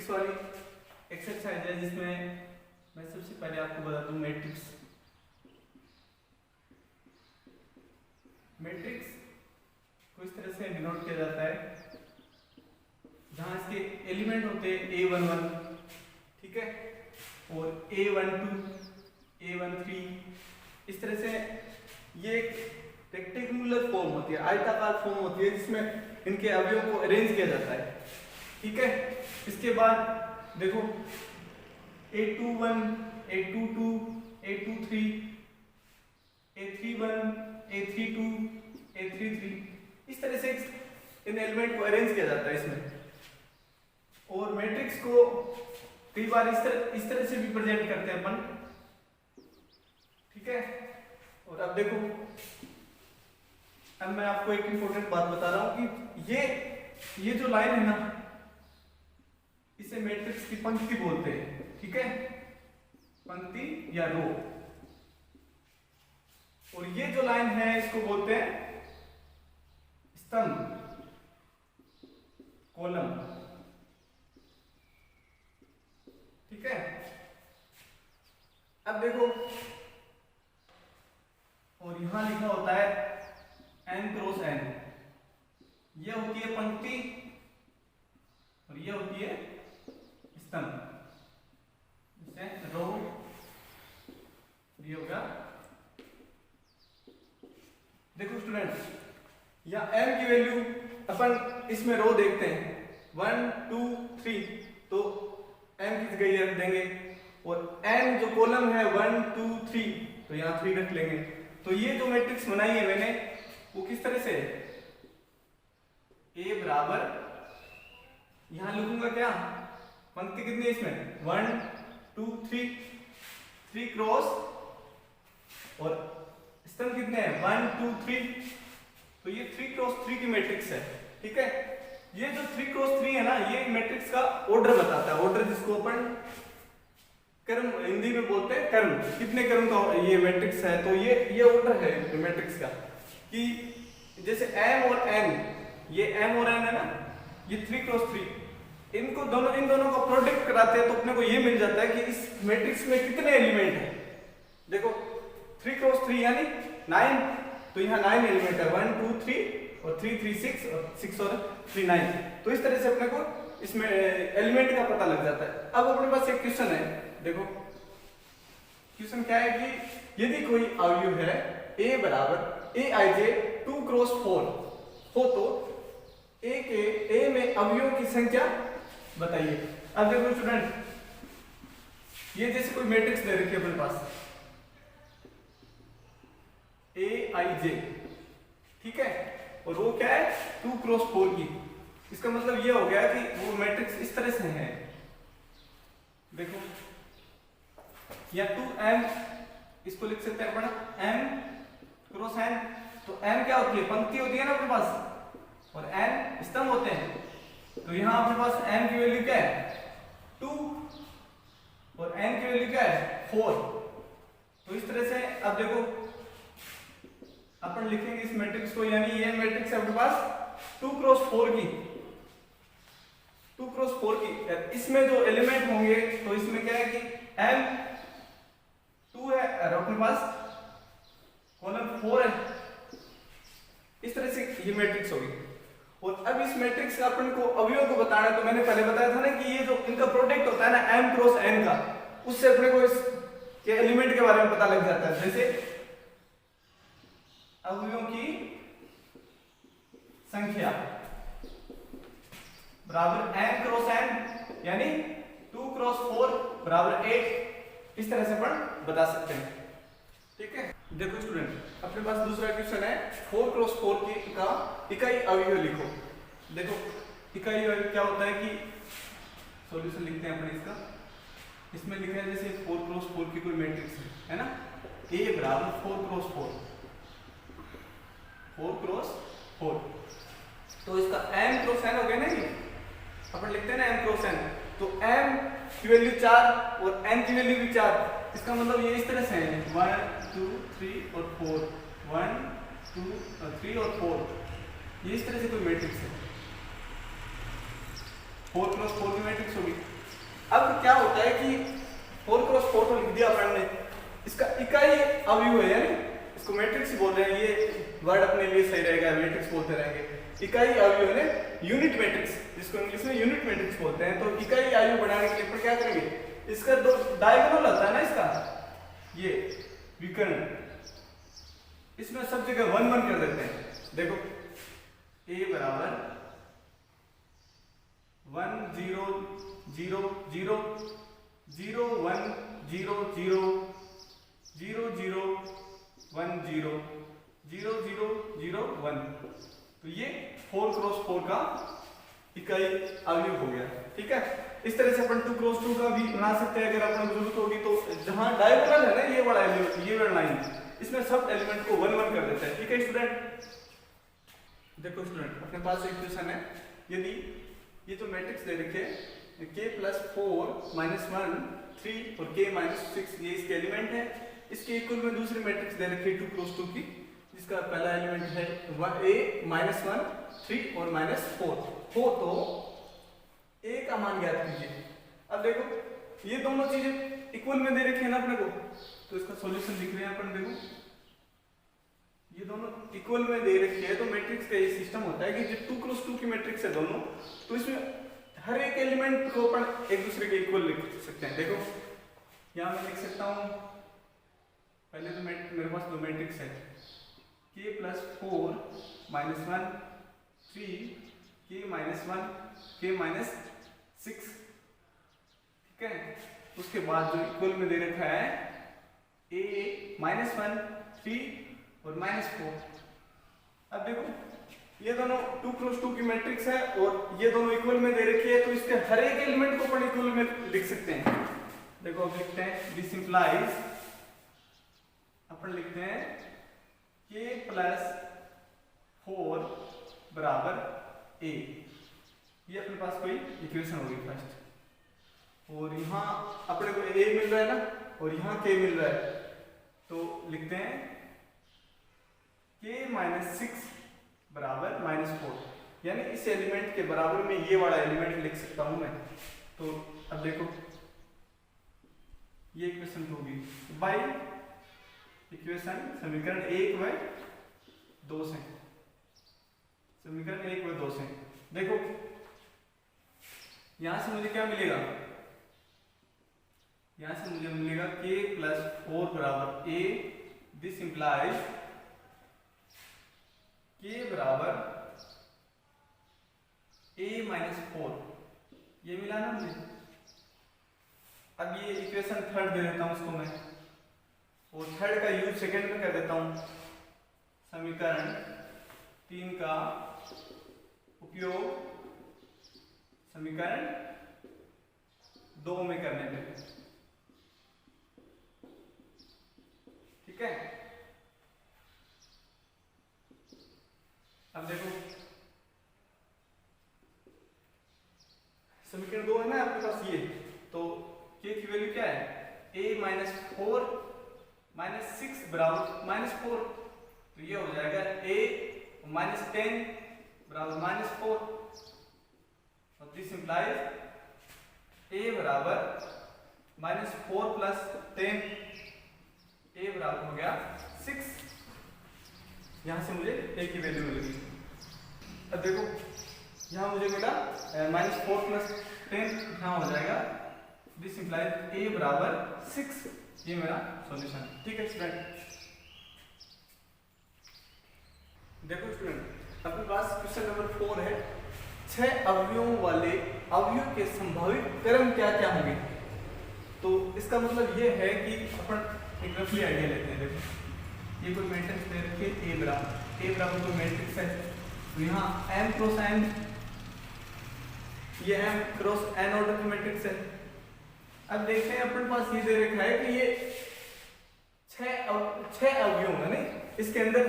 Matrix वाली exercise है जिसमें मैं सबसे पहले आपको बता दूं मैट्रिक्स को इस तरह से डिनोट किया जाता है जहां इसके एलिमेंट होते हैं A11, ठीक है, और A12, A13, इस तरह से ये एक रेक्टेंगुलर फॉर्म होती है, आयताकार फॉर्म होती है जिसमें इनके अवयवों को अरेंज किया जाता है, ठीक है। इसके बाद देखो A21, A22, A23, A31, A32, A33, इस तरह से इन एलिमेंट को अरेंज किया जाता है इसमें। और मैट्रिक्स को कई बार इस तरह से भी प्रेजेंट करते हैं अपन, ठीक है। और अब देखो, अब मैं आपको एक इंपॉर्टेंट बात बता रहा हूं कि ये जो लाइन है ना, इसे मैट्रिक्स की पंक्ति बोलते हैं, ठीक है, पंक्ति या रो। और ये जो लाइन है इसको बोलते हैं स्तंभ, कॉलम, ठीक है। अब देखो, और यहां लिखा होता है n क्रॉस n, ये होती है पंक्ति और ये होती है स्तंभ, जैसे रो, ये होगा। देखो स्टूडेंट्स, या m की वैल्यू अपन इसमें रो देखते हैं 1 2 3, तो m की जगह ये रख देंगे, और n जो कॉलम है 1 2 3, तो यहाँ 3 रख लेंगे। तो ये जो मैट्रिक्स बनाई है मैंने, वो किस तरह से है, A बराबर, यहां लिखूंगा क्या, पंक्ति कितनी है इसमें 1 2 3, 3 क्रॉस, और स्तंभ कितने हैं 1 2 3, तो ये 3 क्रॉस 3 की मैट्रिक्स है, ठीक है। ये जो 3 क्रॉस 3 है ना, ये मैट्रिक्स का ऑर्डर बताता है, ऑर्डर जिसको अपन क्रम हिंदी में बोलते हैं, क्रम, कितने क्रम का ये मैट्रिक्स है। तो ये ऑर्डर है मैट्रिक्स का, कि जैसे m और n, ये m और n है ना, ये 3 क्रॉस 3, इन दोनों का प्रोडक्ट कराते हैं तो अपने को ये मिल जाता है कि इस मैट्रिक्स में कितने एलिमेंट है। देखो 3 क्रॉस 3 यानी 9, तो यहाँ 9 एलिमेंट है, 1 2 3 और 3 3 6 और 6 और 3 9। तो इस तरह से अपने को इसमें एलिमेंट का पता लग जाता है। अब अपने पास एक क्वेश्चन है, देखो क्वेश्चन क्या है कि यदि कोई अवयव है a बराबर aij 2 क्रॉस 4 हो तो a में अवयवों की संख्या बताइए। अब देखो स्टूडेंट, ये जैसे कोई मैट्रिक्स दे रखी है अपने पास aij, ठीक है, और वो क्या है 2 क्रॉस 4 की। इसका मतलब ये हो गया कि वो मैट्रिक्स इस तरह से है, देखो, या 2m, इसको लिख सकते हैं अपना m क्रॉस n। तो m क्या होती है, पंक्ति होती है ना अपने पास, और n स्तंभ होते हैं। तो यहां अपने पास m की वैल्यू क्या है 2 और n की वैल्यू क्या है 4। तो इस तरह से अब देखो अपन लिखेंगे इस मैट्रिक्स को, यानी ये मैट्रिक्स है अपने पास 2 क्रॉस 4 की, 2 क्रॉस 4 की। इसमें जो एलिमेंट होंगे, तो इसमें क्या है कि m 2 है और अपने पास कॉलम 4 है, इस तरह से ये मैट्रिक्स होगी। और अब इस मैट्रिक्स का अपन को अवयव को बताना है, तो मैंने पहले बताया था ना कि ये जो इनका प्रोडक्ट होता है ना m क्रॉस n का, उससे अपने को इसके एलिमेंट के बारे में पता लग जाता है। जैसे अवयवों की संख्या बराबर m क्रॉस n, यानी 2 क्रॉस 4 बराबर 8, इस तरह से अपन बता सकते हैं, ठीक है। देखो स्टूडेंट, अपने पास दूसरा क्वेश्चन है 4 क्रॉस 4 की का इकाई अवयव लिखो। देखो इकाई अवयव क्या होता है कि सॉल्यूशन लिखते हैं अपन इसका, इसमें लिखा है जैसे 4 क्रॉस 4 की कोई मैट्रिक्स है ना, a बराबर 4 क्रॉस 4, 4 क्रॉस 4, तो इसका m क्रॉस n हो गया ना, ये अपन लिखते हैं ना m क्रॉस n। तो m की वैल्यू 4 और n की वैल्यू भी 4, इसका मतलब ये इस तरह से है 1 2 3 और 4, 1 2 3 और 4, ये इस तरह से कोई मैट्रिक्स है, 4 क्रॉस 4 की मैट्रिक्स होगी। अब क्या होता है कि 4 क्रॉस 4 तो लिख दिया अपन ने, इसका इकाई अवयव है, यानी इसको मैट्रिक्स ही बोल रहे हैं, ये वर्ड अपने लिए सही रहेगा, मैट्रिक्स बोलते रहेंगे। इकाई अवयव है यूनिट मैट्रिक्स, जिसको इंग्लिश में यूनिट मैट्रिक्स बोलते हैं। तो इकाई अवयव बनाने के लिए अपन क्या करेंगे, इसका दो डायगोनल आता है ना, इसका ये विकर्ण, इसमें सब जगह 1 1 कर देते हैं। देखो a बराबर 1 0 0 0 0 1 0 0 0 0 1 0 0 0 0 1। तो ये 4 क्रॉस 4 का इकाई अवयव हो गया। ठीक है, इस तरह से अपन 2 क्रॉस 2 का भी बना सकते हैं अगर अपन को जरूरत होगी तो। जहां डायगोनल है ना ये वाला लाइन, इसमें सब एलिमेंट को 1 1 कर देता है। ठीक है स्टूडेंट, देखो स्टूडेंट अपने पास एक क्वेश्चन है, यदि ये जो मैट्रिक्स दे रखे हैं k + 4 - 1 3 और k - 6 ये इसके एलिमेंट है। इसके इक्वल में दूसरी मैट्रिक्स दे रखी है 2 क्रॉस 2 की, जिसका पहला एलिमेंट है a - 1 3 और -4 हो, तो a का मान ज्ञात कीजिए। अब देखो ये दोनों चीजें इक्वल में दे रखी है ना अपने को, तो इसका सॉल्यूशन लिख रहे हैं अपन। देखो ये दोनों इक्वल में दे रखी है, तो मैट्रिक्स का ये सिस्टम होता है कि जो 2 क्रॉस 2 की मैट्रिक्स है दोनों, तो इसमें हर एक एलिमेंट को अपन एक दूसरे के इक्वल लिख सकते हैं। देखो यहां मैं लिख सकता हूं, पहले तो मेरे पास दो मैट्रिक्स है k + 4 - 1 3 k - 1 k - 6। ठीक है, उसके बाद जो इक्वल में दे रखा है a - 1 3 और -4। अब देखो ये दोनों 2 क्रॉस 2 की मैट्रिक्स है और ये दोनों इक्वल में दे रखी है, तो इसके हर एक एलिमेंट को अपन इक्वल में लिख सकते हैं। देखो अब लिखते हैं, दिस इंप्लाइज, अपन लिखते हैं k + 4 = a। ये अपने पास कोई इक्वेशन होगी फर्स्ट, और यहाँ अपने को a मिल रहा है ना और यहाँ k मिल रहा है, तो लिखते हैं k - 6 = -4, यानी इस एलिमेंट के बराबर में ये वाला एलिमेंट लिख सकता हूं मैं। तो अब देखो ये इक्वेशन होगी बाय इक्वेशन समीकरण 1 व 2 से, समीकरण 1 व 2 से। देखो यहां से मुझे क्या मिलेगा, यहां से मुझे मिलेगा k + 4 = a। This implies k बराबर a - 4, ये मिला ना मुझे। अब ये इक्वेशन थर्ड दे देता हूं इसको मैं, और थर्ड का यूज सेकंड में कर देता हूं। समीकरण 3 का उपयोग समीकरण 2 में करने पे। ठीक है, अब देखो समीकरण 2 है ना आपके पास ये, तो k की वैल्यू क्या है, a - 4 - 6 = -4, तो ये हो जाएगा a - 10 = -4, और दिस इंप्लाइज a बराबर -4 + 10, a बराबर हो गया 6। यहां से मुझे a की वैल्यू मिल गई। अब देखो यहां मुझे मिला -4 + 10, यहां हो जाएगा दिस इंप्लाइज a बराबर 6, ये मेरा सॉल्यूशन। ठीक है स्टूडेंट, देखो स्टूडेंट अपने पास क्वेश्चन नंबर 4 है, 6 अवयवों वाले अवयव के संभावित क्रम क्या क्या होंगे। तो इसका मतलब ये है कि अपन एक रफली आइडिया लेते हैं। देखो ये कोई मैट्रिक्स दे रखी है a बराबर कोई मैट्रिक्स है, तो यहाँ m क्रॉस n, ये m क्रॉस n ऑर्डर की मैट्रिक्स है। अब देखते हैं अपने पास ये दे रखा है कि ये 6 अवयव है, नहीं इसके अंदर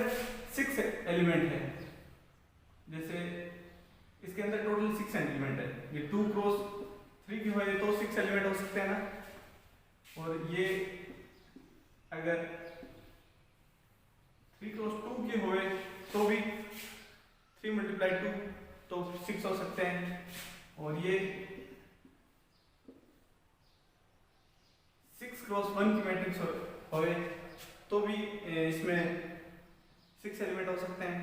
6 एलिमेंट है, जैसे इसके अंदर टोटल 6 एलिमेंट है। ये 2 क्रॉस 3 की हो तो 6 एलिमेंट हो सकते हैं ना, और ये अगर 3 क्रॉस 2 की होए तो भी 3 × 2 तो 6 हो सकते हैं, और ये 6x1 की मैट्रिक्स हो तो भी इसमें 6 एलिमेंट हो सकते हैं।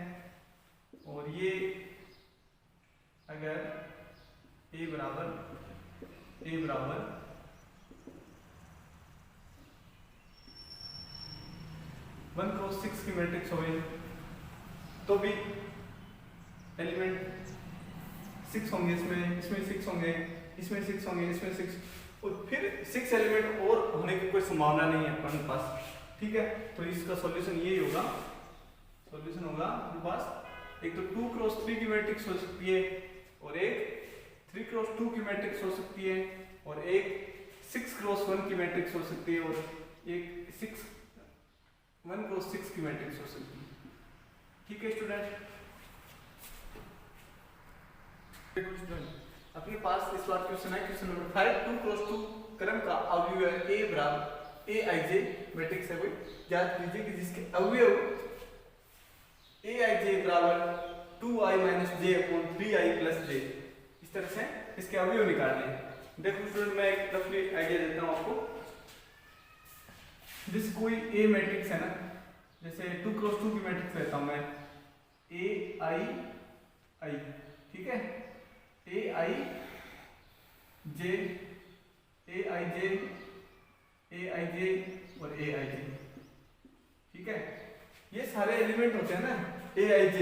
और ये अगर a बराबर 1x6 की मैट्रिक्स हो तो भी एलिमेंट 6 होंगे, इसमें 6 होंगे, इसमें 6 होंगे, इसमें 6, और फिर 6 एलिमेंट और होने की कोई संभावना नहीं है अपने पास। ठीक है, तो इसका सॉल्यूशन यही होगा। सॉल्यूशन होगा अपने पास एक तो 2x3 की मैट्रिक्स हो सकती है, और एक 3x2 की मैट्रिक्स हो सकती है, और एक 6x1 की मैट्रिक्स हो सकती है, और एक 1x6 की मैट्रिक्स हो सकती है। ठीक है स्टूडेंट, अपने पास इस बार क्वेश्चन है, क्वेश्चन नंबर 5, 2x2 क्रम का अवयव है a बराबर aij मैट्रिक्स है कोई, याद कीजिए कि जिसके अवयव aij बराबर 2i - j upon 3i + j, इस तरह से इसके अवयव निकालने हैं। देखो स्टूडेंट, मैं एक रफली आइडिया देता हूं आपको। जैसे कोई a मैट्रिक्स है ना, जैसे 2x2 की मैट्रिक्स लेता हूं मैं ai, ठीक है, aij, और aij, ठीक है, ये सारे एलिमेंट होते हैं ना aij,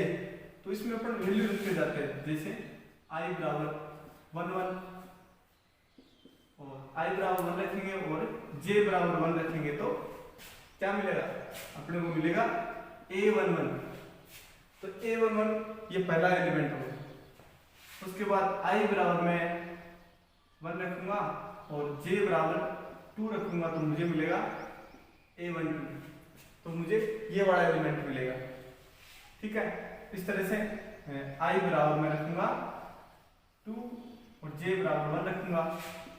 तो इसमें अपन वैल्यू लिखते जाते हैं। जैसे i बराबर 1 1, और i बराबर 1 रखेंगे और j बराबर 1 रखेंगे तो क्या मिलेगा अपने को, मिलेगा a11। तो a11 ये पहला एलिमेंट होगा। उसके बाद i बराबर मैं 1 रखूंगा और j बराबर 2 रखूंगा तो मुझे मिलेगा a12, तो मुझे ये वाला एलिमेंट मिलेगा। ठीक है, इस तरह से i बराबर मैं रखूंगा 2 और j बराबर 1 रखूंगा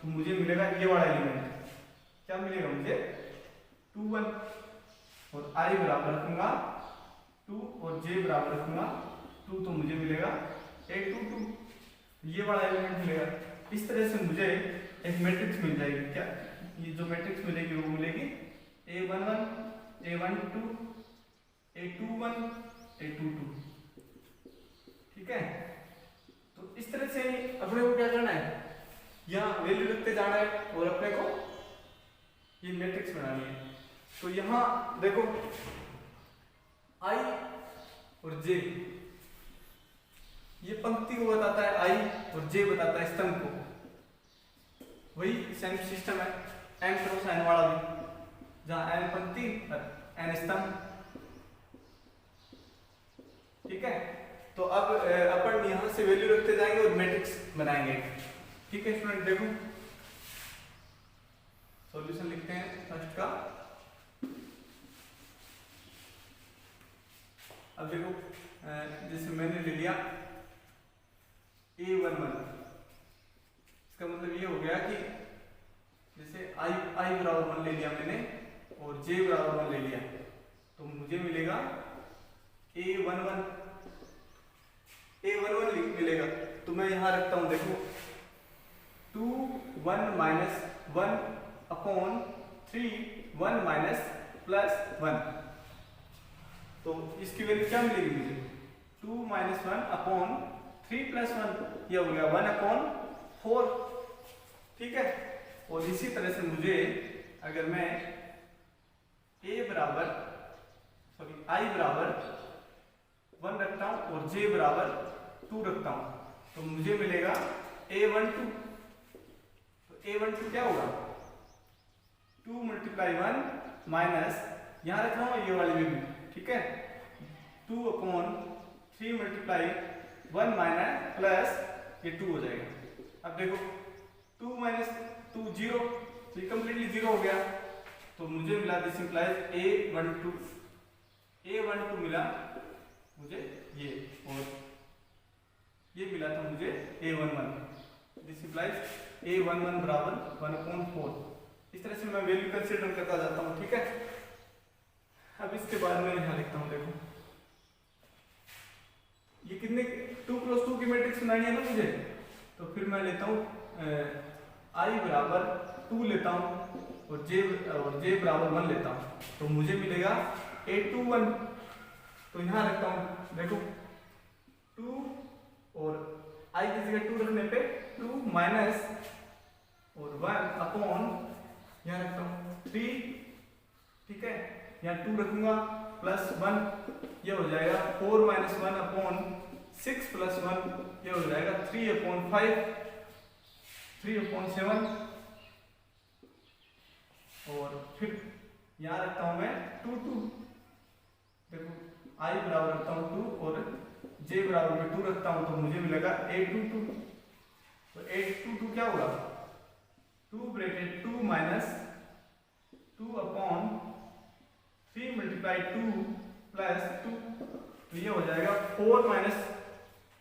तो मुझे मिलेगा ये वाला एलिमेंट। क्या मिलेगा मुझे 2 1, और i बराबर रखूंगा 2 और j बराबर रखूंगा 2 तो मुझे मिलेगा a2 2, ये वाला एलिमेंट मिलेगा। इस तरह से मुझे एक मैट्रिक्स मिल जाएगी। क्या ये जो मैट्रिक्स मिलेगी वो मिलेगी a11 a12 a21 a22। ठीक है, तो इस तरह से अपने को क्या करना है, यहाँ वैल्यू लिखते जाना है और अपने को ये मैट्रिक्स बनानी है। तो यहाँ देखो i और j, ये पंक्ति को बताता है i और j बताता है स्तंभ को। वही सेम सिस्टम है n क्रॉस n वाला भी, जहां n पंक्ति और n स्तंभ। ठीक है, तो अब अपन यहां से वैल्यू रखते जाएंगे और मैट्रिक्स बनाएंगे। ठीक है स्टूडेंट, देखो सॉल्यूशन लिखते हैं फर्स्ट का। अब देखो जैसे मैंने ले लिया a11, इसका मतलब ये हो गया कि जैसे i बराबर 1 ले लिया मैंने और j बराबर 1 ले लिया तो मुझे मिलेगा a11 मिलेगा। तो मैं यहां रखता हूं, देखो 2 1 - 1 अपॉन 3 1 - +1, तो इसकी वैल्यू क्या मिलेगी मुझे 2 - 1 अपॉन 3 + 1, ये हो गया 1/4। ठीक है, और इसी तरह से मुझे अगर मैं i बराबर 1 रखता हूं और j बराबर 2 रखता हूं तो मुझे मिलेगा a12। तो a12 क्या होगा 2 × 1 माइनस, यहां रख रहा हूं ये वाली वैल्यू, ठीक है, 2/3 × 1 माइनस प्लस ये 2 हो जाएगा। अब देखो 2 - 2 0, तो ये कंप्लीटली 0 हो गया तो मुझे मिला, दिस इंप्लाइज a12 मिला मुझे ये, और ये मिला था मुझे a11, दिस इंप्लाइज a11 बराबर 1/4। इस तरह से मैं वैल्यू कंसीडर करता जाता हूँ। ठीक है, अब इसके बाद मैं यहाँ लिखता हूँ, देखो ये कितने 2 + 2 की मैट्रिक्स बनानी है ना मुझे, तो फिर मैं लेता हूँ i बराबर 2 लेता हूँ और जे बराबर 1 लेता हूँ तो मुझे मिलेगा A21। तो यहाँ रखता हूँ, देखो 2 और I की जगह 2 रखने पे 2 माइनस और 1 अपॉन यहाँ रखता हूँ 3, ठीक है, यहाँ 2 रखूंगा प्लस 1, ये हो जाएगा 4 माइनस 1 अपॉन 6 प्लस 1, ये हो जाएगा 3 अपॉन 5, 3 अपॉन 7 और फिर यहाँ रखता हूँ मैं 2 2, देखो I बराबर रखता हूँ 2 और J बराबर में 2 रखता हूँ तो मुझे मिलेगा A22। तो A22 क्या होगा 2 bracket 2 minus 2 upon 3 multiply 2 plus 2, तो ये हो जाएगा 4 माइनस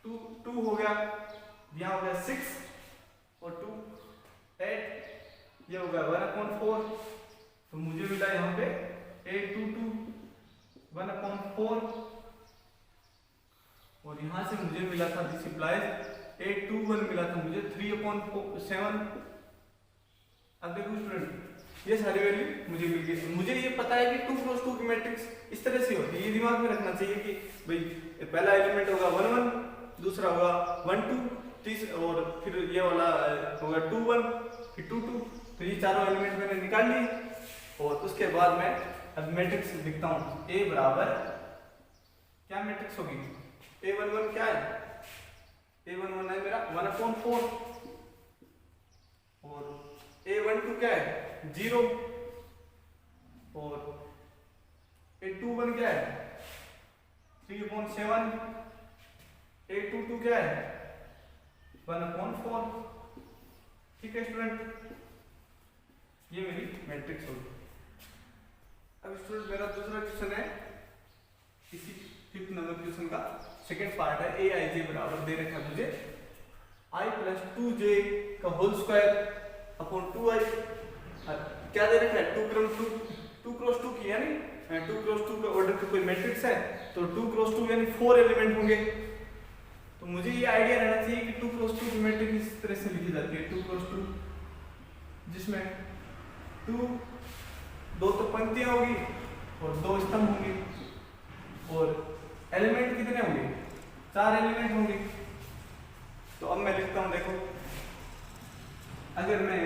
2 2 हो गया, यहाँ हो गया 6 और 2 8, ये हो गया 1/4। तो मुझे मिला यहाँ पे A22 1/4 और यहाँ से मुझे मिला था दिस इंप्लाइज A21 मिला था मुझे 3/7। अब देखो स्टूडेंट ये सारी वैल्यू मुझे मिल गई। मुझे ये पता है कि 2 क्रॉस 2 की मैट्रिक्स इस तरह से होती है, ये दिमाग में रखना चाहिए कि भाई पहला एलिमेंट होगा 1 1, दूसरा होगा 1 2, तीसरा और फिर ये वाला होगा 2 1, फिर 2 2। तो ये चारों एलिमेंट मैंने निकाल लिए और उसके बाद मैं अब मैट्रिक्स लिखता हूँ। A बराबर क्या मैट्रिक्स होगी, A11 क्या है, A11 है मेरा 1/4 और A12 क्या है 0 और A21 क्या है 3/7, A22 क्या है 1/4। ठीक है स्टूडेंट, ये मेरी मैट्रिक्स होगी। अब स्टूडेंट मेरा दूसरा क्वेश्चन है इसी 5th नंबर क्वेश्चन का सेकंड पार्ट है। Aij बराबर दे रखा है मुझे I प्लस 2j का होल स्क्वायर अपॉन 2i। क्या दे रखा है 2 क्रॉस 2 की, यानी 2 क्रॉस 2 का ऑर्डर का कोई मैट्रिक्स है तो 2 क्रॉस 2 यानी 4 एलिमेंट होंगे। तो मुझे ये आइडिया रहना चाहिए कि 2 क्रॉस 2 की मैट्रिक्स इस तरह से लिखी जाती है 2 क्रॉस 2, जिसमें 2 तो पंक्तियां होगी और 2 स्तंभ होंगे और एलिमेंट कितने होंगे 4 एलिमेंट होंगे। तो अब मैं लिखता हूं, देखो अगर मैं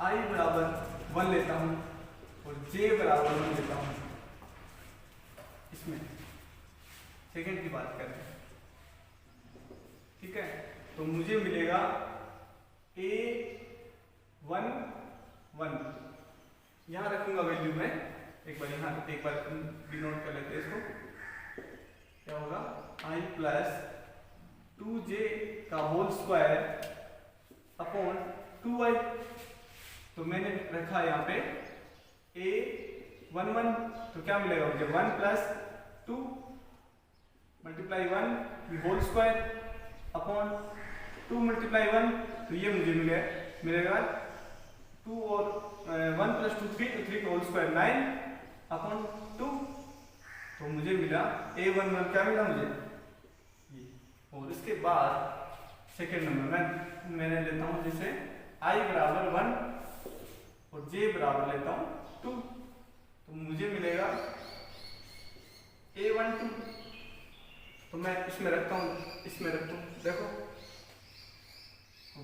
I बराबर 1 लेता हूं और J बराबर 1 लेता हूं, इसमें सेकंड की बात करते हैं, ठीक है, तो मुझे मिलेगा A11 यहां रखूंगा वैल्यू में, एक बार डिनोट कर लेते हैं इसको। क्या होगा I प्लस 2j का होल स्क्वायर अपॉन 2i। तो मैंने रखा यहाँ पे A11, तो क्या मिलेगा मुझे 1 प्लस 2 मल्टीप्लाई 1 की होल स्क्वायर अपॉन 2 मल्टीप्लाई 1, तो ये मुझे मिलेगा 2 और 1 प्लस 2 3, तो 3 का होल स्क्वायर 9 अपॉन 2। तो मुझे मिला A11 क्या मिला मुझे ये। और इसके बाद सेकेंड नंबर मैंने लेता हूँ जैसे I बराबर 1 और J बराबर लेता हूँ 2, तो मुझे मिलेगा A12। तो मैं इसमें रखता हूँ, देखो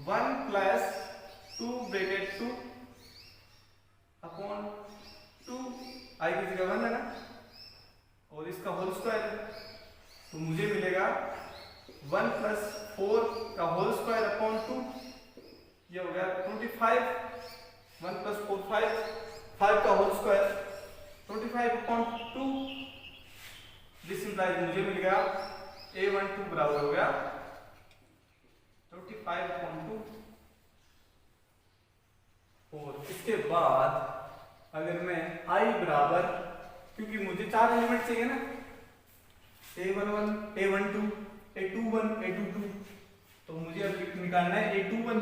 1 प्लस 2 ब्रैकेट 2 अपॉन 2, I की जगह 1 है ना, और इसका होल स्क्वायर, तो मुझे मिलेगा 1 प्लस 4 का होल स्क्वायर अपॉन 2, ये हो गया 25। 1 प्लस 4 5 का whole square 25 upon 2। This implies मुझे मिल गया A12 बराबर हो गया 25 अपॉन 2। और इसके बाद अगर मैं I बराबर, क्योंकि मुझे 4 एलिमेंट चाहिए ना, A11 A12 A21 A22, तो मुझे अब निकालना है A21।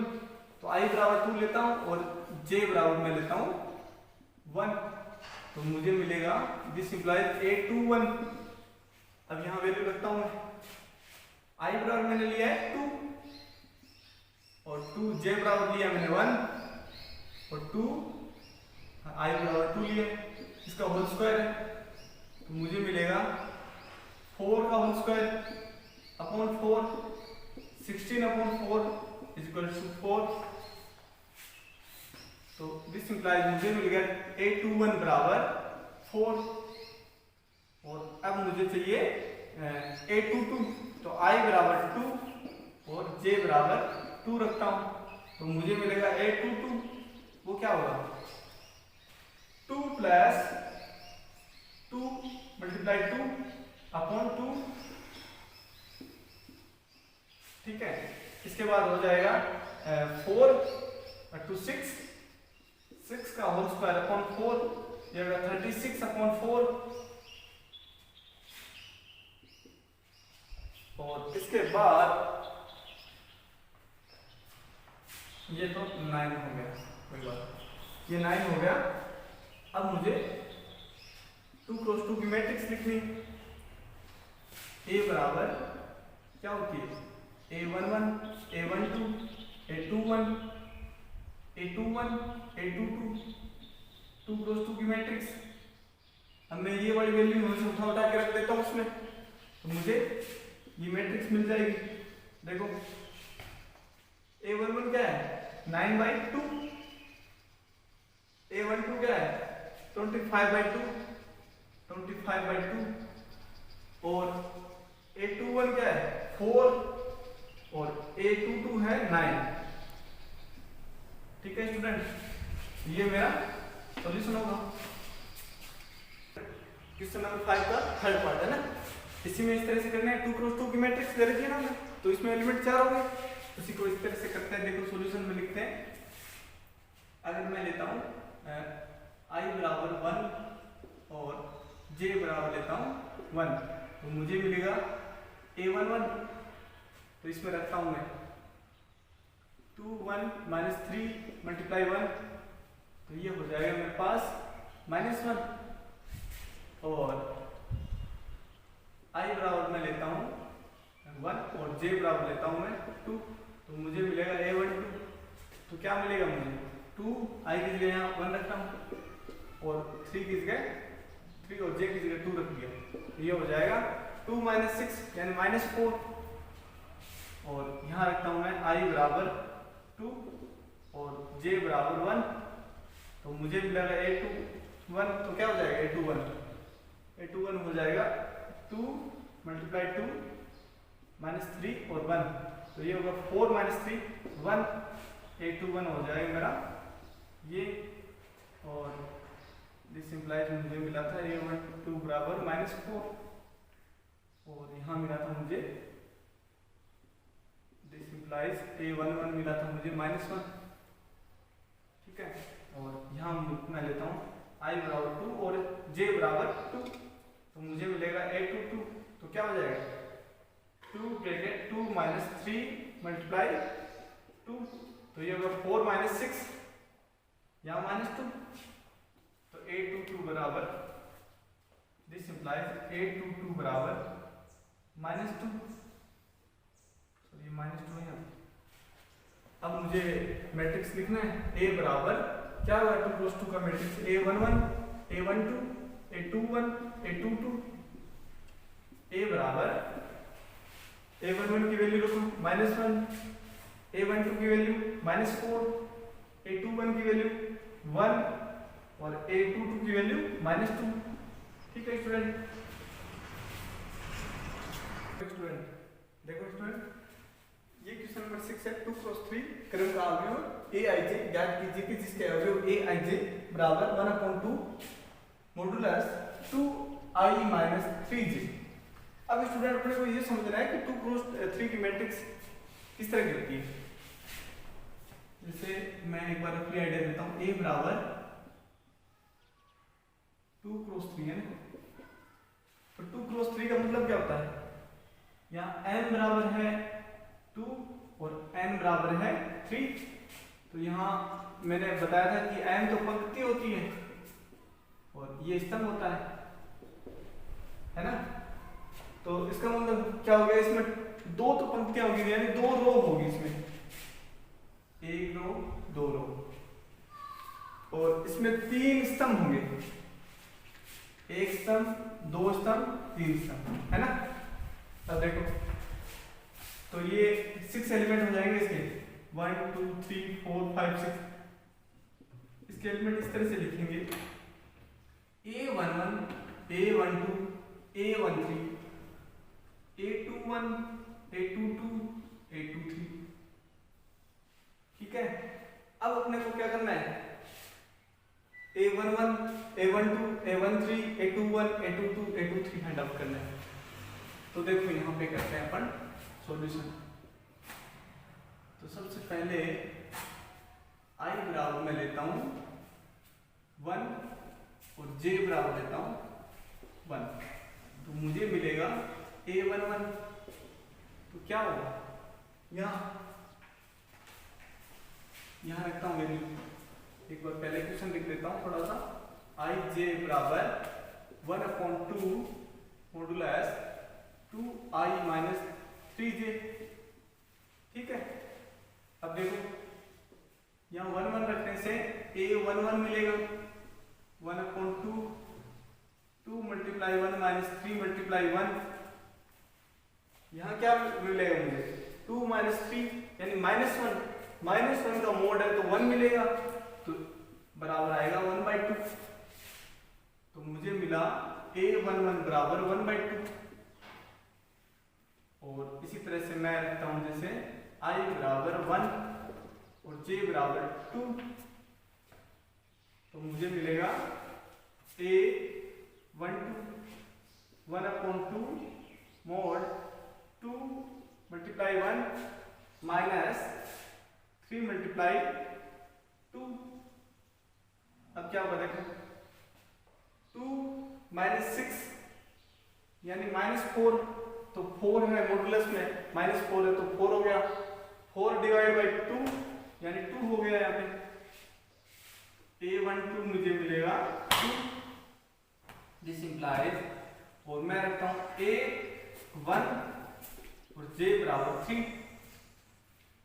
तो I बराबर 2 लेता हूं और J बराबर मैं लेता हूं 1, तो मुझे मिलेगा दिस इंप्लाइज A21। अब यहां वैल्यू रखता हूं मैं, I बराबर मैंने लिया है 2 और 2 J बराबर लिया मैंने 1 और 2 i बराबर 2 लिए, इसका होल स्क्वायर है तो मुझे मिलेगा 4 का whole square upon 4, 16 upon 4 is equal to 4। तो दिस इंप्लाइज मुझे मिल गया a21 बराबर 4। और अब मुझे चाहिए a22, तो i बराबर 2 और j बराबर 2 रखता हूं तो मुझे मिलेगा a22, वो क्या होगा 2 प्लस 2 मल्टीप्लाई 2 अपॉन 2, ठीक है। इसके बाद हो जाएगा 4 टू 6 का होल स्क्वायर अपॉन 4, ये होगा 36 अपॉन 4। और इसके बाद ये तो 9 हो गया, कोई बात, ये 9 हो गया। अब मुझे 2 क्रॉस 2 की मैट्रिक्स लिखनी। a बराबर क्या होती है a11 a12 a21 a21 a22, 2 cross 2 की मैट्रिक्स। अब मैं ये वाली वैल्यू उठा के रख देता हूँ उसमें, तो मुझे ये मैट्रिक्स मिल जाएगी। देखो a11 क्या है 9/2, a12 क्या है 25/2 और a21 क्या है 4 और a22 है 9। ठीक है स्टूडेंट, ये मेरा सॉल्यूशन होगा। क्वेश्चन नंबर 5 का थर्ड पार्ट है ना, इसी में इस तरह से करना है। 2 क्रॉस 2 की मैट्रिक्स दे रखी है ना, तो इसमें एलिमेंट 4 हो गए, उसी को इस तरह से करते हैं। देखो सॉल्यूशन में लिखते हैं, अगर मैं लेता हूं i बराबर 1 और j बराबर लेता हूं 1, तो मुझे मिलेगा a11, तो इसमें रखता हूं मैं 2 1 -3 मल्टीप्लाई 1, तो ये हो जाएगा मेरे पास -1। और i बराबर मैं लेता हूं 1 और j बराबर लेता हूं मैं 2, तो मुझे मिलेगा a12, तो क्या मिलेगा मुझे 2 i की जगह यहाँ 1 रखता हूं और 3 की जगह 3 और j की जगह 2 रख दिया, तो ये हो जाएगा 2 - 6 यानी -4। और यहाँ रखता हूं मैं i बराबर 2 और j बराबर 1, तो मुझे मिलेगा a21, तो क्या हो जाएगा a21 हो जाएगा 2 × 2 -3 और 1, तो ये होगा 4 - 3 1, a21 हो जाएगा मेरा ये। और दिस इंप्लाइज मुझे मिला था a12 बराबर -4 और यहाँ मिला था मुझे दिस इंप्लाइज a11 मिला था मुझे -1, ठीक है। और यहाँ मैं लेता हूँ i बराबर 2 और j बराबर 2, तो मुझे मिलेगा a22, तो क्या हो जाएगा 2 ब्रैकेट 2 - 3 मल्टीप्लाई 2, तो ये होगा 4 - 6 यहाँ -2, तो a22 बराबर दिस इंप्लाइज a22 बराबर -2, सॉरी -2 है। अब मुझे मैट्रिक्स लिखना है, a बराबर क्या होगा 2 क्रॉस 2 का matrix a11 a12 a21 a22, a बराबर a11 की वैल्यू रखो -1, a12 की वैल्यू -4, a21 की वैल्यू 1 और a22 की वैल्यू -2, ठीक है स्टूडेंट। देखो स्टूडेंट, ये क्वेश्चन नंबर 6 है 2 क्रॉस 3 क्रम का अवयव aij ज्ञात कीजिए कि जिसके अवयव aij बराबर 1/2 मॉडुलस 2i - 3j। अब स्टूडेंट अपने को ये समझना है कि 2 क्रॉस 3 की मैट्रिक्स किस तरह की होती है। जैसे मैं एक बार अपनी आइडिया देता हूँ, a बराबर 2 क्रॉस 3 है ना, तो 2 क्रॉस 3 का मतलब क्या होता है, यहाँ n बराबर है 2 और n बराबर है 3, तो यहाँ मैंने बताया था कि n तो पंक्ति होती है और ये स्तंभ होता है ना, तो इसका मतलब क्या हो गया, इसमें 2 तो पंक्तियां होगी यानी 2 रो होगी, इसमें 1 रो 2 रो, और इसमें 3 स्तंभ होंगे, 1 स्तंभ, 2 स्तंभ, 3 स्तंभ, है ना। अब देखो तो ये 6 एलिमेंट हो जाएंगे इसके, 1 2 3 4 5 6। इसके एलिमेंट इस तरह से लिखेंगे A11 A12 A13 A21 A22 A23। ठीक है, अब अपने को क्या करना है, A11 A12 A13 A21 A22 A23 find out करना है। तो देखो यहाँ पे करते हैं अपन सॉल्यूशन। तो सबसे पहले I बराबर में लेता हूँ 1 और J बराबर लेता हूँ 1, तो मुझे मिलेगा A11। तो क्या होगा, यहाँ रखता हूँ वैल्यू, एक बार पहले क्वेश्चन लिख देता हूँ थोड़ा सा। I J बराबर 1/2 मॉडुलस 2I माइनस 3J। ठीक है, अब देखो यहाँ 1 1 रखने से A11 मिलेगा 1/2 2 मल्टीप्लाई 1 माइनस 3 मल्टीप्लाई 1। यहाँ क्या मिलेगा मुझे, 2 माइनस 3 यानी -1, -1 का मोड है तो 1 मिलेगा, तो बराबर आएगा 1/2। तो मुझे मिला A11 बराबर 1/2। और इसी तरह से मैं रखता हूं जैसे I बराबर 1 और J बराबर 2, तो मुझे मिलेगा A12 1/2 mode 2 multiply 1 minus 3 multiply 2। अब क्या होगा देखो, 2 माइनस 6 यानी -4, तो 4 है मॉडुलस में, -4 है तो 4 हो गया, 4 डिवाइड बाई 2 यानी 2 हो गया। यहाँ पे A12 मुझे मिलेगा 2, दिस इंप्लाइज, और मैं रखता हूँ A1 और J बराबर 3,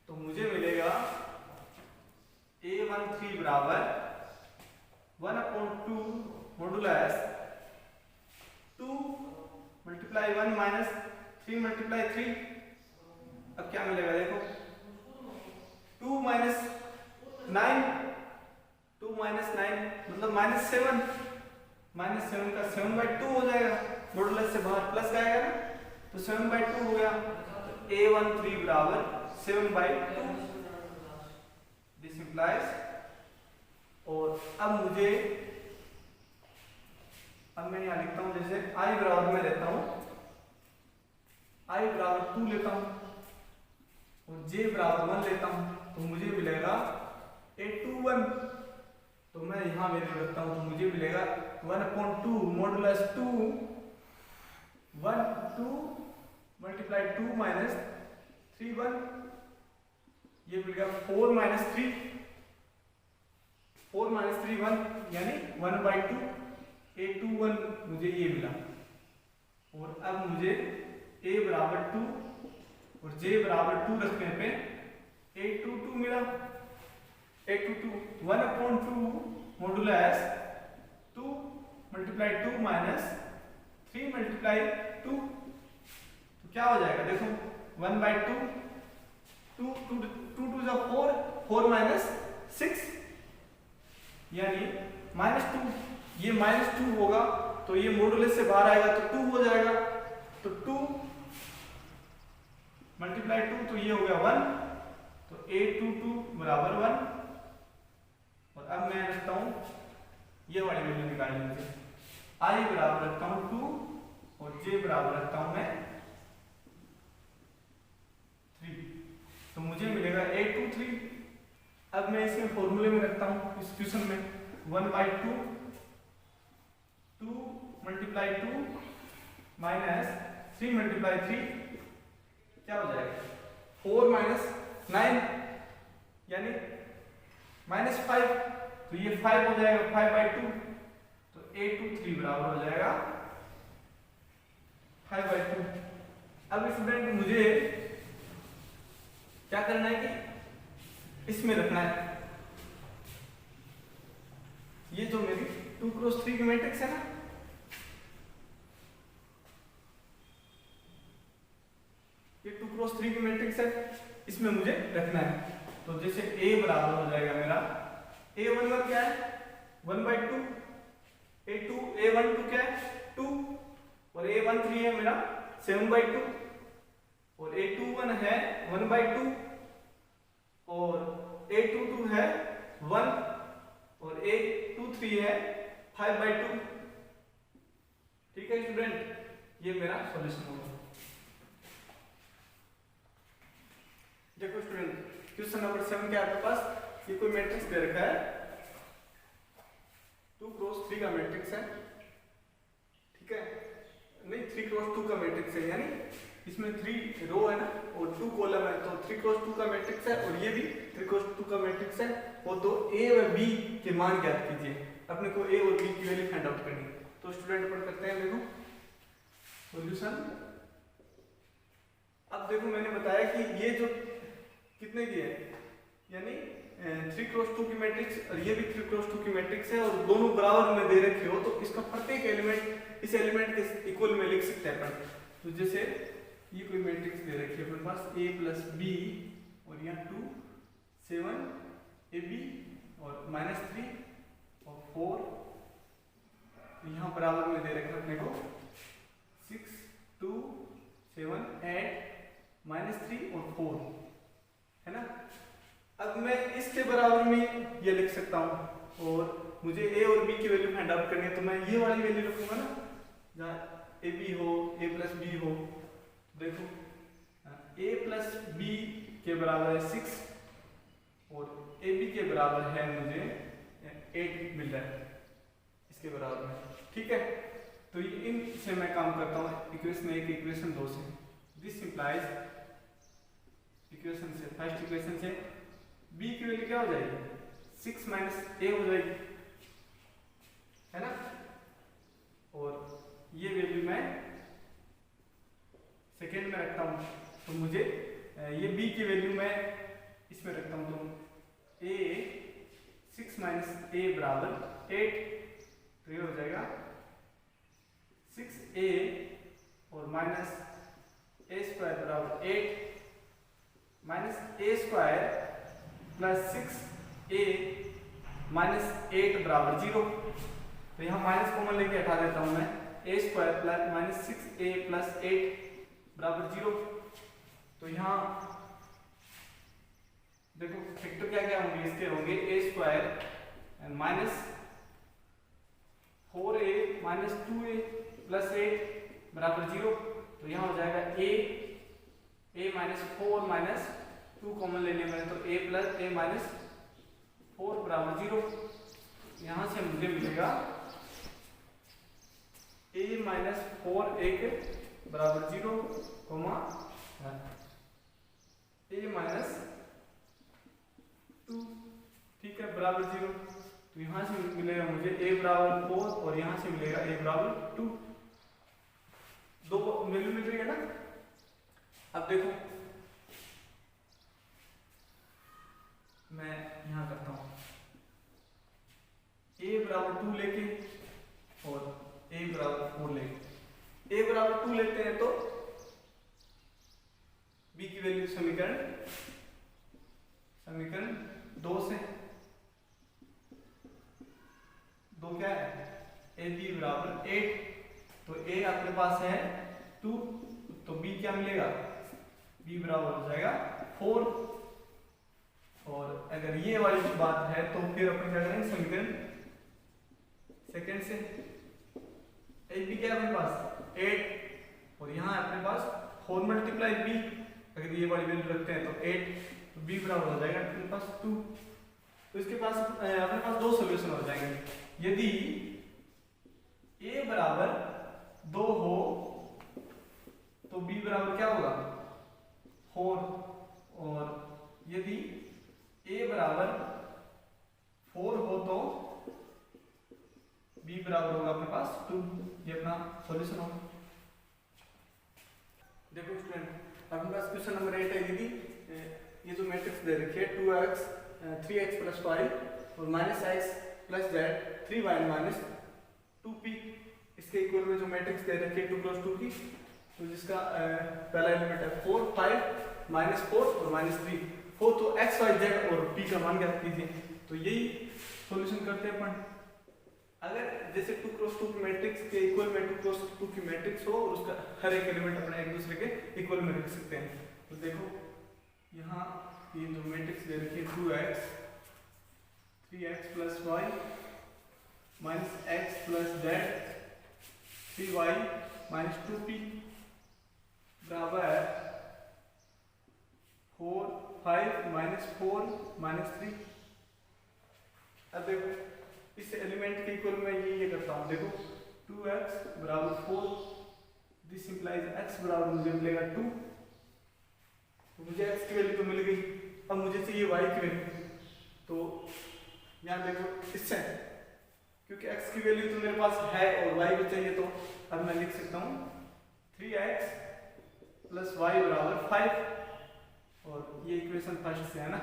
तो मुझे मिलेगा A13 बराबर 1/2 मॉडुलस 2 मल्टीप्लाई 1 माइनस 3 मल्टीप्लाई 3। अब क्या मिलेगा देखो, 2 माइनस 9 मतलब -7, -7 का 7/2 हो जाएगा, मॉडुलस से बाहर प्लस आएगा ना, तो 7/2 हो गया। A13 बराबर 7/2, दिस इंप्लाइज। और अब मैं यहाँ लिखता हूँ जैसे I बराबर में लेता हूँ, I बराबर 2 लेता हूँ और J बराबर 1 लेता हूँ, तो मुझे मिलेगा A21। तो मैं यहाँ वैल्यू रखता हूँ, तो मुझे मिलेगा 1/2 मॉडुलस 2 मल्टीप्लाई 2 माइनस 3 1, ये मिलेगा 4 माइनस 3 1 यानी 1/2 A21 मुझे ये मिला। और अब मुझे A बराबर 2 और J बराबर 2 रखने पे A22 मिला। A22 1/2 modulus 2 multiply 2 minus 3 multiply 2, तो क्या हो जाएगा देखो, 1/2 2 2 जा 4, 4 माइनस 6 यानी -2। ये -2 होगा तो ये मॉडुलस से बाहर आएगा तो 2 हो जाएगा, तो 2 मल्टीप्लाई 2 तो ये हो गया 1, तो A22 बराबर 1। और अब मैं रखता हूं ये वाली वैल्यू निकालनी मुझे, I बराबर रखता हूं 2 और J बराबर रखता हूं मैं 3, तो मुझे मिलेगा A23। अब मैं इसमें फॉर्मूले में रखता हूं, इस क्वेश्चन में 1/2 2 मल्टीप्लाई 2 माइनस 3 मल्टीप्लाई 3, क्या हो जाएगा 4 माइनस 9 यानी -5, तो ये 5 हो जाएगा 5/2, तो A23 बराबर हो जाएगा 5/2। अब स्टूडेंट मुझे क्या करना है कि इसमें रखना है, ये जो मेरी 2 क्रॉस 3 की मैट्रिक्स है ना, ये 2 क्रॉस 3 की मैट्रिक्स है, इसमें मुझे रखना है। तो जैसे A बराबर हो जाएगा मेरा A11 क्या है 1/2, A12 क्या है 2, और A13 है मेरा 7/2, और A21 है 1/2, और A22 है 1, और A23 है 5/2। ठीक है स्टूडेंट, ये मेरा सॉल्यूशन होगा। देखो स्टूडेंट, क्वेश्चन नंबर 7 क्या है आपके पास, ये कोई मैट्रिक्स दे रखा है 2 क्रॉस 3 का मैट्रिक्स है, ठीक है, नहीं 3 क्रॉस 2 का मैट्रिक्स है, यानी इसमें 3 रो है ना और 2 कॉलम है, तो 3 क्रॉस 2 का मैट्रिक्स है, और ये भी 3 क्रॉस 2 का मैट्रिक्स है। और तो A व B के मान ज्ञात कीजिए, अपने को A और B की वैल्यू फाइंड आउट करनी है। तो स्टूडेंट पर करते हैं, देखो सॉल्यूशन। अब देखो मैंने बताया कि ये जो कितने की है, यानी 3 क्रॉस 2 की मैट्रिक्स और ये भी 3 क्रॉस 2 की मैट्रिक्स है, और दोनों बराबर में दे रखे हो, तो इसका प्रत्येक एलिमेंट इस एलिमेंट के इक्वल में लिख सकते हैं अपन। तो जैसे ये कोई मैट्रिक्स दे रखी है अपने पास A प्लस B, और यहाँ 2 7 AB और -3 और 4, यहाँ बराबर में दे रखा अपने को 6 2 7 8 -3 और 4, है ना। अब मैं इसके बराबर में ये लिख सकता हूँ, और मुझे A और B की वैल्यू फाइंड आउट करनी है, तो मैं ये वाली वैल्यू रखूंगा ना, जहाँ AB हो A प्लस B हो। देखो A प्लस B के बराबर है 6, और AB के बराबर है मुझे 8 मिल रहा है इसके बराबर में, ठीक है। तो इनसे मैं काम करता हूँ, इक्वेशन 1 इक्वेशन 2 से। दिस इंप्लाइज इक्वेशन से, फर्स्ट इक्वेशन से B की वैल्यू क्या हो जाएगी 6 माइनस A हो जाएगी, है ना। और ये वैल्यू मैं सेकेंड में रखता हूँ, तो मुझे ये B की वैल्यू मैं इसमें रखता हूँ, तो A 6 माइनस A बराबर 8, तो ये हो जाएगा 6A और माइनस A स्क्वायर बराबर 8 minus A square plus 6A minus 8 बराबर 0। तो यहाँ माइनस कॉमन लेके हटा देता हूँ मैं, A square plus minus 6A plus 8 बराबर 0। तो यहाँ देखो फैक्टर क्या क्या होंगे, इसके होंगे A square minus 4A minus 2A plus 8 बराबर 0। तो यहाँ हो जाएगा A माइनस 4 माइनस 2 कॉमन लेने में, तो A प्लस A माइनस 4 बराबर 0। यहाँ से मुझे मिलेगा A माइनस 4A के बराबर 0, कोमा A माइनस 2, ठीक है, बराबर 0। तो यहाँ से मिलेगा मुझे A बराबर 4, और यहाँ से मिलेगा A बराबर 2, दो वैल्यू मिल रही है ना। अब देखो मैं यहाँ करता हूँ A बराबर 2 लेके और A बराबर 4 लेके, A बराबर 2 लेते हैं तो B की वैल्यू समीकरण 2 से, 2 क्या है AB बराबर 8, तो A आपके पास है 2, तो B क्या मिलेगा, B बराबर हो जाएगा 4। और अगर ये वाली बात है तो फिर अपन क्या करेंगे, समीकरण सेकंड से AB क्या है अपने पास 8, और यहाँ अपने पास 4 मल्टीप्लाई B, अगर ये वाली वैल्यू रखते हैं तो 8, तो B बराबर हो जाएगा अपने पास 2। तो इसके पास अपने पास दो सोल्यूशन हो जाएंगे। यदि A बराबर 2 हो तो B बराबर क्या होगा 4, और यदि A बराबर 4 हो तो B बराबर होगा अपने पास 2। ये अपना सॉल्यूशन होगा। देखो स्टूडेंट, अपने पास क्वेश्चन नंबर 8 है। यदि ये जो मैट्रिक्स दे रखी है 2x 3x प्लस 5 और -x plus Z 3y minus 2p इसके इक्वल में जो मैट्रिक्स दे रखी है 2 क्रॉस 2 की, तो जिसका पहला एलिमेंट है 4 5 माइनस 4 और माइनस 3 4, तो x y z और p का मान ज्ञात कीजिए। तो यही सॉल्यूशन करते हैं अपन। अगर जैसे 2 क्रॉस 2 की मैट्रिक्स के इक्वल में 2 क्रॉस 2 की मैट्रिक्स हो और उसका हर एक एलिमेंट अपने एक दूसरे के इक्वल में लिख सकते हैं। तो देखो यहाँ ये जो मैट्रिक्स दे रखी है 2x 3x plus y minus x plus z 3y minus 2p बराबर 4 5 माइनस 4 माइनस 3। अब देखो इस एलिमेंट के इक्वल में ये करता हूँ। देखो 2x बराबर 4, दिस इंप्लाइज x बराबर मुझे मिलेगा 2, तो मुझे x की वैल्यू तो मिल गई। अब मुझे चाहिए y की वैल्यू, तो यहाँ देखो इससे क्योंकि x की वैल्यू तो मेरे पास है और y भी चाहिए, तो अब मैं लिख सकता हूँ 3x प्लस y बराबर 5, और ये इक्वेशन फर्स्ट से है ना,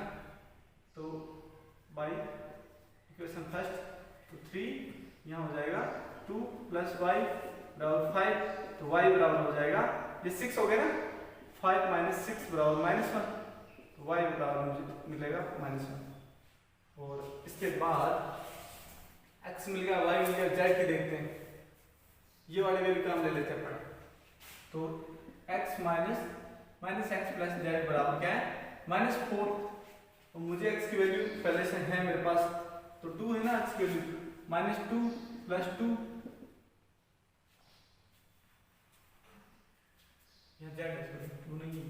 तो y इक्वेशन फर्स्ट, तो 3 यहाँ हो जाएगा 2 प्लस y बराबर 5, तो y बराबर हो जाएगा ये 6 हो गया ना, 5 माइनस 6 बराबर माइनस 1, तो y बराबर मुझे मिलेगा -1। और इसके बाद x मिल गया, y मिल गया, z की देखते हैं, ये वाली वैल्यू का हम ले लेते हैं अपन। तो x minus x plus z बराबर क्या है -4, और मुझे x की वैल्यू पहले से है मेरे पास, तो 2 है ना x की वैल्यू, -2 प्लस 2 यहाँ z है, 2 नहीं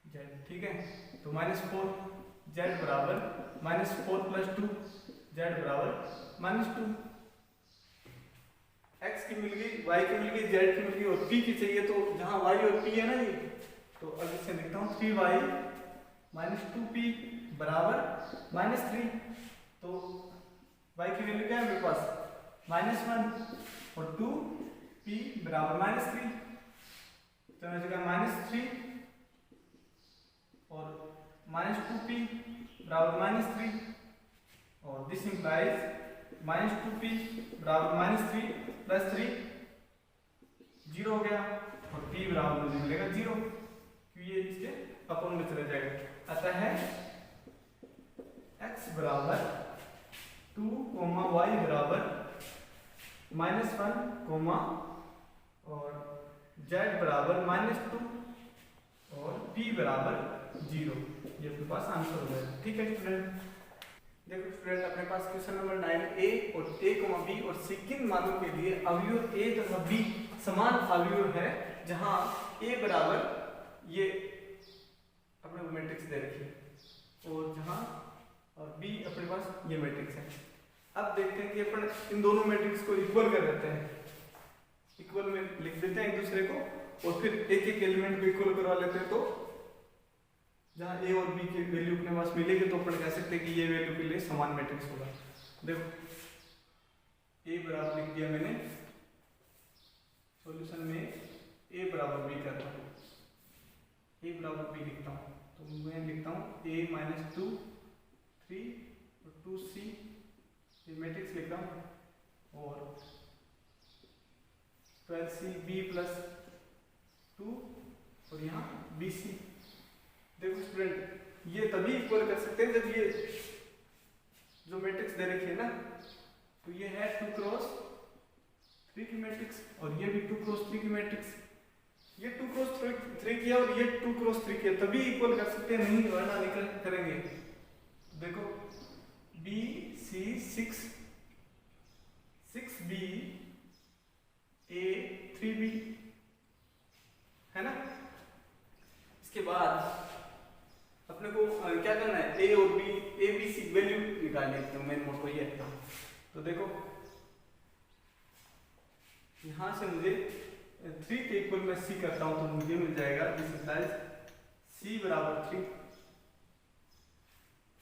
z, ठीक है। तो -4 z बराबर -4 प्लस 2 z बराबर -2। x की मिल गई, y की मिल गई, z की मिल गई, और p की चाहिए, तो जहां y और p है ना ये, तो अब इसे लिखता हूँ 3y माइनस 2p बराबर -3। तो y की वैल्यू क्या है मेरे पास -1 और 2p बराबर -3, तो मैं जगह -3 और -2p बराबर -3, और दिस इंप्लाइज -2p बराबर -3 प्लस 3 0 हो गया, और p बराबर मुझे मिलेगा 0, क्योंकि ये इसके अपोन में चला जाएगा। अतः है x बराबर 2, y बराबर -1, और z बराबर -2 और p बराबर 0। ये अपने पास आंसर हो जाएगा। ठीक है स्टूडेंट, देखो स्टूडेंट अपने पास क्वेश्चन नंबर 9 a और a, b और c किन मानों के लिए अवयव a तथा b समान अवयव है, जहां a बराबर ये अपने मैट्रिक्स दे रखी है और जहां b अपने पास ये मैट्रिक्स है। अब देखते हैं कि अपन इन दोनों मैट्रिक्स को इक्वल कर देते हैं, इक्वल में लिख देते हैं एक दूसरे को, और फिर एक एक एलिमेंट को इक्वल करवा लेते हैं। तो जहां a और b की वैल्यू अपने पास मिलेगी, तो अपन कह सकते हैं कि ये वैल्यू के लिए समान मैट्रिक्स होगा। देखो a बराबर लिख दिया मैंने सॉल्यूशन में, a बराबर b करता हूँ, a बराबर b लिखता हूँ, तो मैं लिखता हूँ a माइनस 2 3 और 2c, ये मैट्रिक्स लिखता हूँ, और 12cb प्लस 2 और यहाँ bc। देखो स्टूडेंट, ये तभी इक्वल कर सकते हैं जब ये जो मैट्रिक्स दे रखी है ना, तो ये है 2 क्रॉस 3 की मैट्रिक्स, और ये भी 2 क्रॉस 3 की मैट्रिक्स, ये 2 क्रॉस 3 की है और ये 2 क्रॉस 3 की है, तभी इक्वल कर सकते हैं, नहीं वरना निकल करेंगे। देखो b c 6b a 3b है ना। इसके बाद अपने को क्या करना है, a और b a b c value निकालनी है, मेन मोटो ये है। तो देखो यहां से मुझे 3 के इक्वल में c करता हूं, तो मुझे मिल जाएगा दिस इज c बराबर 3,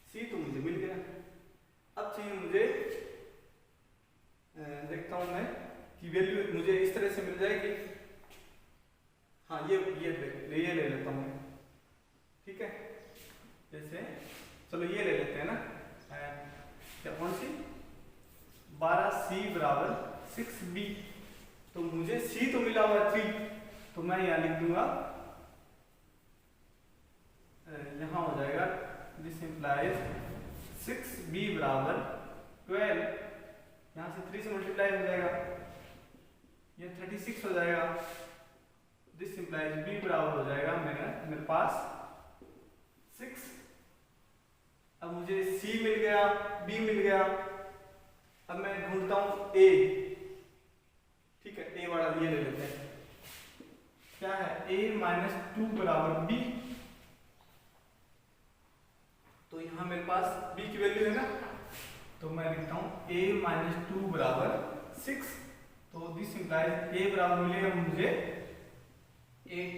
c तो मुझे मिल गया। अब चाहिए मुझे देखता हूं मैं कि वैल्यू मुझे इस तरह से मिल जाएगी। हाँ ये ले लेता हूं, ठीक है। जैसे चलो ये ले लेते हैं ना, क्या कौन सी 12c बराबर 6b। तो मुझे c तो मिला हुआ 3, तो मैं यहाँ लिख दूंगा, यहाँ हो जाएगा दिस इंप्लाइज 6b बराबर 12, यहाँ से 3 से मल्टीप्लाई हो जाएगा, ये 36 हो जाएगा। दिस इंप्लाइज b बराबर हो जाएगा मेरे पास 6। अब मुझे c मिल गया, b मिल गया, अब मैं ढूंढता हूं a। ठीक है, a वाला ये ले लेते हैं, क्या है a माइनस 2 बराबर b। तो यहां मेरे पास b की वैल्यू है ना, तो मैं लिखता हूं a माइनस 2 बराबर 6। तो दिस इंप्लाइज a बराबर मिलेगा मुझे 8।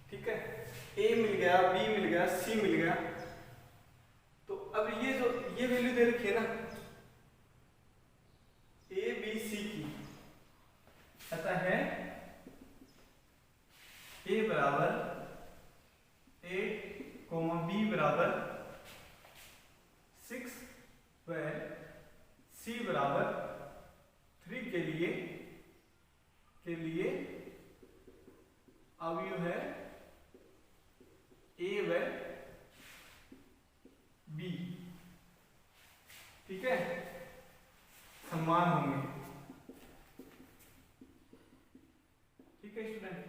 ठीक है, a मिल गया, b मिल गया, c मिल गया। तो अब ये जो ये वैल्यू दे रखी है ना a b c की, ऐसा है a बराबर 8, b बराबर 6, वह c बराबर 3 के लिए अवयव है a व b। ठीक है, समान होंगे। ठीक है स्टूडेंट।